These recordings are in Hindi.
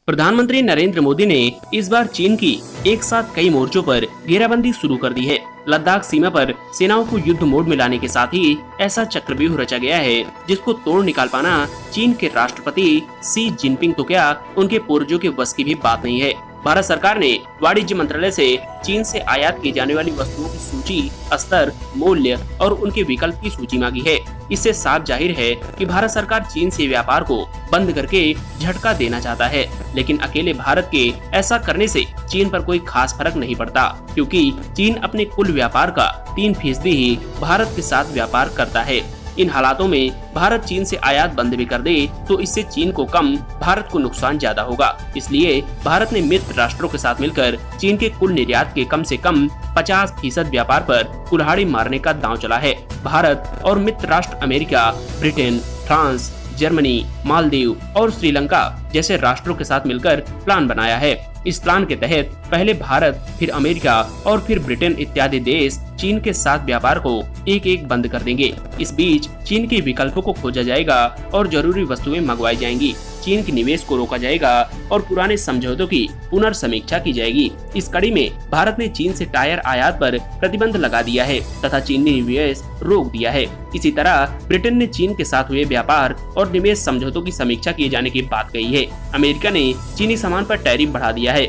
प्रधानमंत्री नरेंद्र मोदी ने इस बार चीन की एक साथ कई मोर्चों पर घेराबंदी शुरू कर दी है। लद्दाख सीमा पर सेनाओं को युद्ध मोड में लाने के साथ ही ऐसा चक्रव्यूह रचा गया है जिसको तोड़ निकाल पाना चीन के राष्ट्रपति शी जिनपिंग तो क्या उनके पूर्वजों के बस की भी बात नहीं है। भारत सरकार ने वाणिज्य मंत्रालय से चीन से आयात की जाने वाली वस्तुओं की सूची, स्तर, मूल्य और उनके विकल्प की सूची मांगी है। इससे साफ जाहिर है कि भारत सरकार चीन से व्यापार को बंद करके झटका देना चाहता है, लेकिन अकेले भारत के ऐसा करने से चीन पर कोई खास फर्क नहीं पड़ता, क्योंकि चीन अपने कुल व्यापार का 3% ही भारत के साथ व्यापार करता है। इन हालातों में भारत चीन से आयात बंद भी कर दे तो इससे चीन को कम, भारत को नुकसान ज्यादा होगा। इसलिए भारत ने मित्र राष्ट्रों के साथ मिलकर चीन के कुल निर्यात के कम से कम 50% व्यापार पर कुल्हाड़ी मारने का दांव चला है। भारत और मित्र राष्ट्र America, Britain, France, Germany, Maldives और श्रीलंका जैसे राष्ट्रों के साथ मिलकर प्लान बनाया है। इस प्लान के तहत पहले भारत, फिर अमेरिका और फिर ब्रिटेन इत्यादि देश चीन के साथ व्यापार को एक एक बंद कर देंगे। इस बीच चीन के विकल्पों को खोजा जाएगा और जरूरी वस्तुएं मंगवाई जाएंगी। चीन के निवेश को रोका जाएगा और पुराने समझौतों की पुनर्समीक्षा की जाएगी। इस कड़ी में भारत ने चीन से टायर आयात पर प्रतिबंध लगा दिया है तथा चीनी निवेश रोक दिया है। इसी तरह ब्रिटेन ने चीन के साथ हुए व्यापार और निवेश समझौतों की समीक्षा किए जाने की बात कही है। अमेरिका ने चीनी सामान पर टैरिफ बढ़ा दिया है।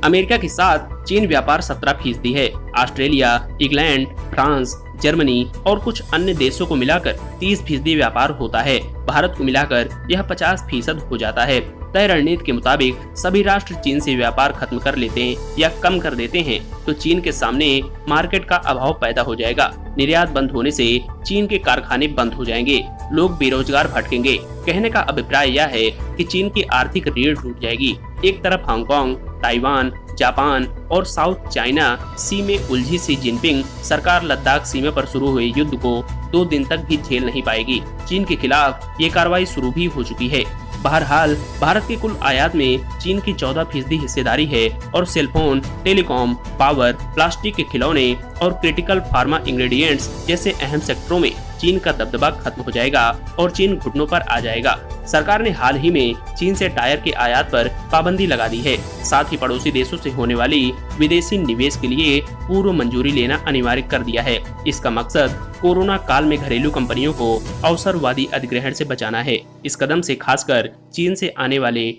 अमेरिका के साथ चीन व्यापार 17% है। ऑस्ट्रेलिया, इंग्लैंड, फ्रांस, जर्मनी और कुछ अन्य देशों को मिलाकर 30% व्यापार होता है। भारत को मिलाकर यह 50% हो जाता है। तय रणनीति के मुताबिक सभी राष्ट्र चीन से व्यापार खत्म कर लेते हैं या कम कर देते हैं तो चीन के सामने मार्केट का अभाव पैदा हो जाएगा। निर्यात बंद होने से चीन के कारखाने बंद हो जाएंगे, लोग बेरोजगार भटकेंगे। कहने का अभिप्राय यह है कि चीन की आर्थिक रीढ़ टूट जाएगी। एक तरफ हांगकांग, ताइवान, जापान और साउथ चाइना सी में उलझी शी जिनपिंग सरकार लद्दाख सीमा पर शुरू हुए युद्ध को 2 दिन तक भी झेल नहीं पाएगी। चीन के खिलाफ ये कार्रवाई शुरू भी हो चुकी है। बहरहाल भारत के कुल आयात में चीन की 14% हिस्सेदारी है और सेलफोन, टेलीकॉम, पावर, प्लास्टिक के खिलौने और क्रिटिकल फार्मा इंग्रेडिएंट्स जैसे अहम सेक्टरों में चीन का दबदबा खत्म हो जाएगा और चीन घुटनों पर आ जाएगा। सरकार ने हाल ही में चीन से टायर के आयात पर पाबंदी लगा दी है। साथ ही पड़ोसी देशों से होने वाली विदेशी निवेश के लिए पूर्व मंजूरी लेना अनिवार्य कर दिया है। इसका मकसद कोरोना काल में घरेलू कंपनियों को अवसरवादी अधिग्रहण से बचाना है। इस कदम से खासकर चीन से आने वाले